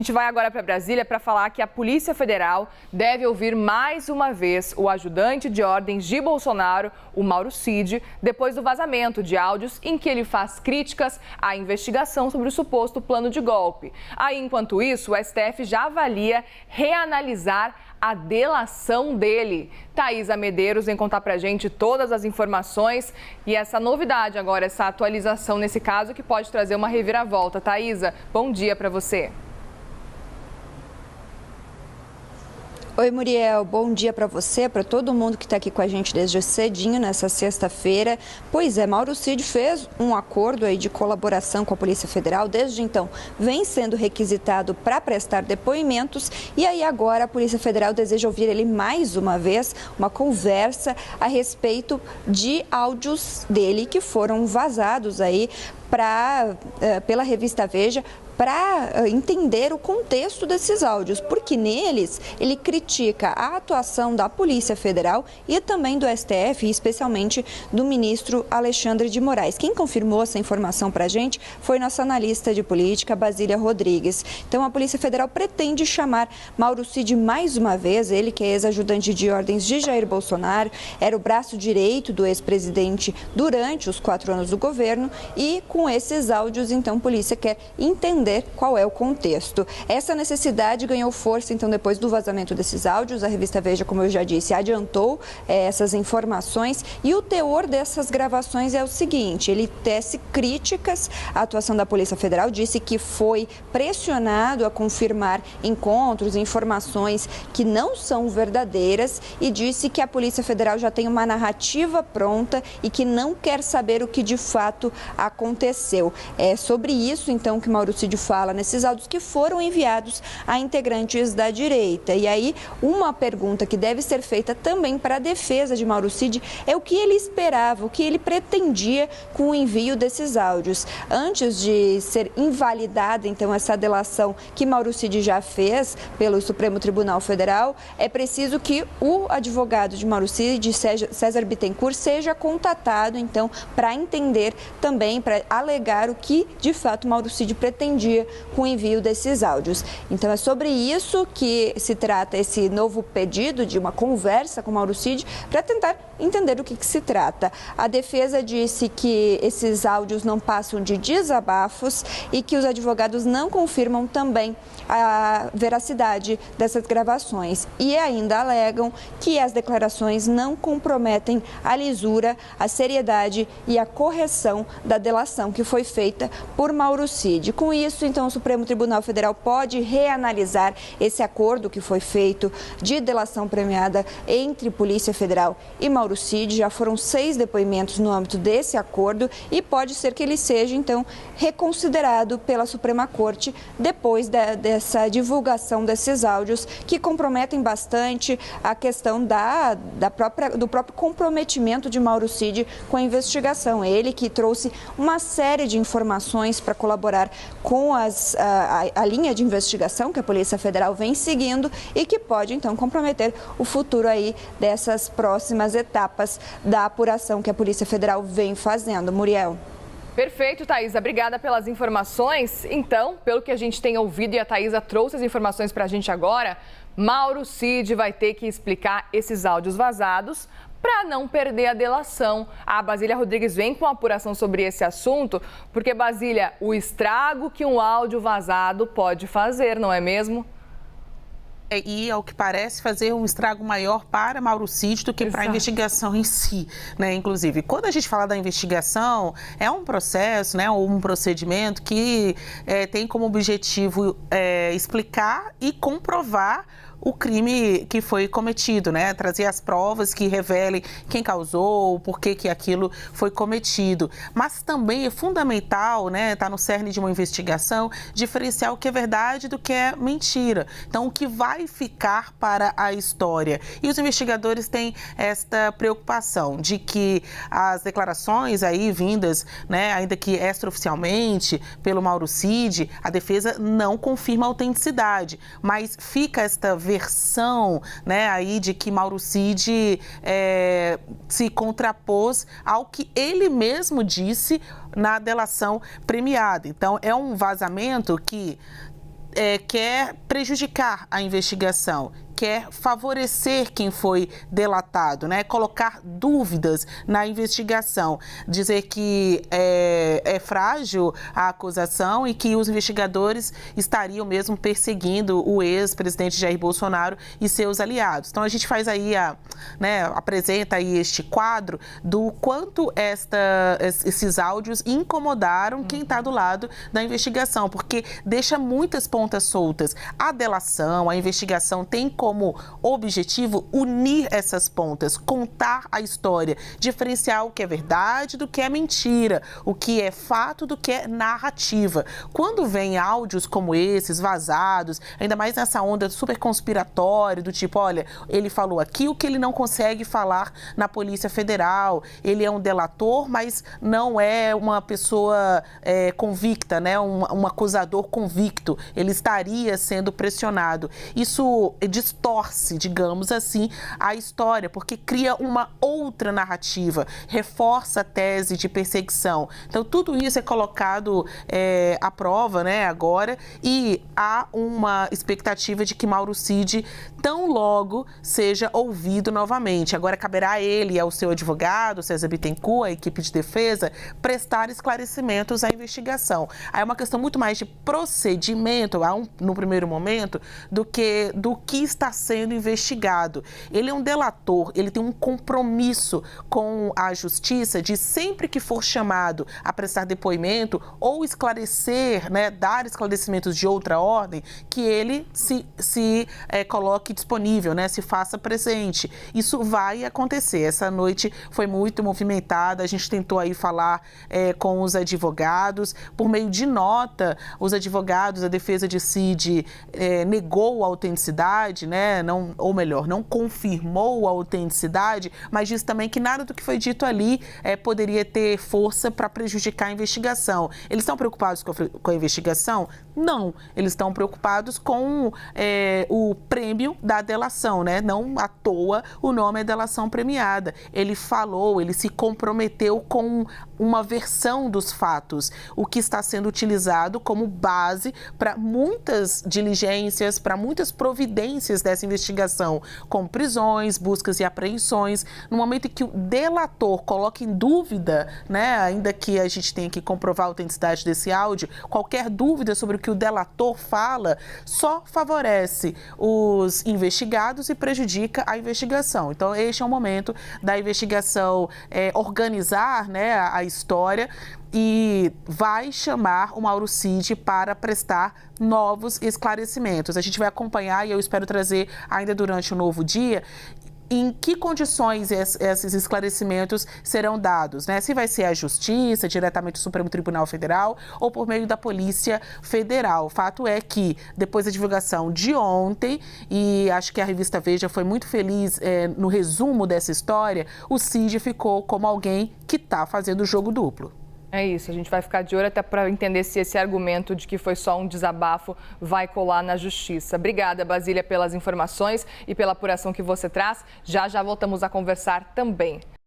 A gente vai agora para Brasília para falar que a Polícia Federal deve ouvir mais uma vez o ajudante de ordens de Bolsonaro, o Mauro Cid, depois do vazamento de áudios em que ele faz críticas à investigação sobre o suposto plano de golpe. Aí, enquanto isso, o STF já avalia reanalisar a delação dele. Thaisa Medeiros vem contar pra gente todas as informações e essa novidade agora, essa atualização nesse caso que pode trazer uma reviravolta. Thaisa, bom dia para você. Oi, Muriel, bom dia para você, para todo mundo que está aqui com a gente desde cedinho nessa sexta-feira. Pois é, Mauro Cid fez um acordo aí de colaboração com a Polícia Federal, desde então vem sendo requisitado para prestar depoimentos e aí agora a Polícia Federal deseja ouvir ele mais uma vez, uma conversa a respeito de áudios dele que foram vazados aí pela revista Veja, para entender o contexto desses áudios, porque neles ele critica a atuação da Polícia Federal e também do STF, especialmente do ministro Alexandre de Moraes. Quem confirmou essa informação para a gente foi nossa analista de política, Basília Rodrigues. Então, a Polícia Federal pretende chamar Mauro Cid mais uma vez, ele que é ex-ajudante de ordens de Jair Bolsonaro, era o braço direito do ex-presidente durante os 4 anos do governo e com esses áudios, então, a polícia quer entender qual é o contexto. Essa necessidade ganhou força, então, depois do vazamento desses áudios. A revista Veja, como eu já disse, adiantou essas informações e o teor dessas gravações é o seguinte: ele tece críticas à atuação da Polícia Federal, disse que foi pressionado a confirmar encontros, informações que não são verdadeiras e disse que a Polícia Federal já tem uma narrativa pronta e que não quer saber o que de fato aconteceu. É sobre isso, então, que Mauro Cid fala nesses áudios que foram enviados a integrantes da direita. E aí, uma pergunta que deve ser feita também para a defesa de Mauro Cid é o que ele esperava, o que ele pretendia com o envio desses áudios. Antes de ser invalidada, então, essa delação que Mauro Cid já fez pelo Supremo Tribunal Federal, é preciso que o advogado de Mauro Cid, César Bittencourt, seja contatado, então, para entender também, para alegar o que, de fato, Mauro Cid pretendia com o envio desses áudios. Então, é sobre isso que se trata esse novo pedido de uma conversa com Mauro Cid para tentar entender do que se trata. A defesa disse que esses áudios não passam de desabafos e que os advogados não confirmam também a veracidade dessas gravações e ainda alegam que as declarações não comprometem a lisura, a seriedade e a correção da delação que foi feita por Mauro Cid. Com isso, então, o Supremo Tribunal Federal pode reanalisar esse acordo que foi feito de delação premiada entre Polícia Federal e Mauro Cid. Já foram 6 depoimentos no âmbito desse acordo e pode ser que ele seja, então, reconsiderado pela Suprema Corte depois dessa divulgação desses áudios que comprometem bastante a questão do próprio comprometimento de Mauro Cid com a investigação. Ele que trouxe uma série de informações para colaborar com a linha de investigação que a Polícia Federal vem seguindo e que pode, então, comprometer o futuro aí dessas próximas etapas da apuração que a Polícia Federal vem fazendo. Muriel. Perfeito, Thaisa. Obrigada pelas informações. Então, pelo que a gente tem ouvido e a Thaisa trouxe as informações para a gente agora, Mauro Cid vai ter que explicar esses áudios vazados para não perder a delação. A Basília Rodrigues vem com a apuração sobre esse assunto, porque, Basília, o estrago que um áudio vazado pode fazer, não é mesmo? E, ao que parece, fazer um estrago maior para Mauro Cid do que para a investigação em si, né? Inclusive, quando a gente fala da investigação, é um processo, né, um procedimento que tem como objetivo explicar e comprovar o crime que foi cometido, né? Trazer as provas que revelem quem causou, por que aquilo foi cometido. Mas também é fundamental, né? Tá no cerne de uma investigação, diferenciar o que é verdade do que é mentira. Então, o que vai ficar para a história. E os investigadores têm esta preocupação de que as declarações aí vindas, né, ainda que extraoficialmente pelo Mauro Cid, a defesa não confirma a autenticidade, mas fica esta versão, né, aí de que Mauro Cid se contrapôs ao que ele mesmo disse na delação premiada. Então, é um vazamento que quer prejudicar a investigação, quer favorecer quem foi delatado, né? Colocar dúvidas na investigação, dizer que é frágil a acusação e que os investigadores estariam mesmo perseguindo o ex-presidente Jair Bolsonaro e seus aliados. Então a gente faz aí, apresenta aí este quadro do quanto esses áudios incomodaram quem está do lado da investigação, porque deixa muitas pontas soltas. A delação, a investigação tem como objetivo unir essas pontas, contar a história, diferenciar o que é verdade do que é mentira, o que é fato do que é narrativa. Quando vem áudios como esses, vazados, ainda mais nessa onda super conspiratória, do tipo, olha, ele falou aqui o que ele não consegue falar na Polícia Federal, ele é um delator, mas não é uma pessoa convicta, né? Um acusador convicto, ele estaria sendo pressionado. Isso distorce, digamos assim, a história, porque cria uma outra narrativa, reforça a tese de perseguição. Então, tudo isso é colocado à prova, né, agora, e há uma expectativa de que Mauro Cid tão logo seja ouvido novamente. Agora, caberá a ele e ao seu advogado, César Bittencourt, a equipe de defesa, prestar esclarecimentos à investigação. Aí é uma questão muito mais de procedimento, no primeiro momento, do que está sendo investigado. Ele é um delator, ele tem um compromisso com a justiça de sempre que for chamado a prestar depoimento ou esclarecer, né, dar esclarecimentos de outra ordem, que ele se coloque disponível, né, se faça presente. Isso vai acontecer. Essa noite foi muito movimentada, a gente tentou aí falar com os advogados, por meio de nota, os advogados, a defesa de Cid negou a autenticidade, né, não confirmou a autenticidade, mas disse também que nada do que foi dito ali poderia ter força para prejudicar a investigação. Eles estão preocupados com a investigação? Não, eles estão preocupados com o prêmio da delação, né? Não à toa o nome é delação premiada. Ele falou, ele se comprometeu com uma versão dos fatos, o que está sendo utilizado como base para muitas diligências, para muitas providências dessa investigação, como prisões, buscas e apreensões. No momento em que o delator coloca em dúvida, né, ainda que a gente tenha que comprovar a autenticidade desse áudio, qualquer dúvida sobre o que o delator fala só favorece os investigados e prejudica a investigação. Então, este é o momento da investigação organizar, né, a história e vai chamar o Mauro Cid para prestar novos esclarecimentos. A gente vai acompanhar e eu espero trazer ainda durante o novo dia em que condições esses esclarecimentos serão dados, né? Se vai ser a Justiça, diretamente do Supremo Tribunal Federal ou por meio da Polícia Federal. O fato é que, depois da divulgação de ontem, e acho que a revista Veja foi muito feliz no resumo dessa história, o Cid ficou como alguém que está fazendo o jogo duplo. É isso, a gente vai ficar de olho até para entender se esse argumento de que foi só um desabafo vai colar na justiça. Obrigada, Basília, pelas informações e pela apuração que você traz. Já voltamos a conversar também.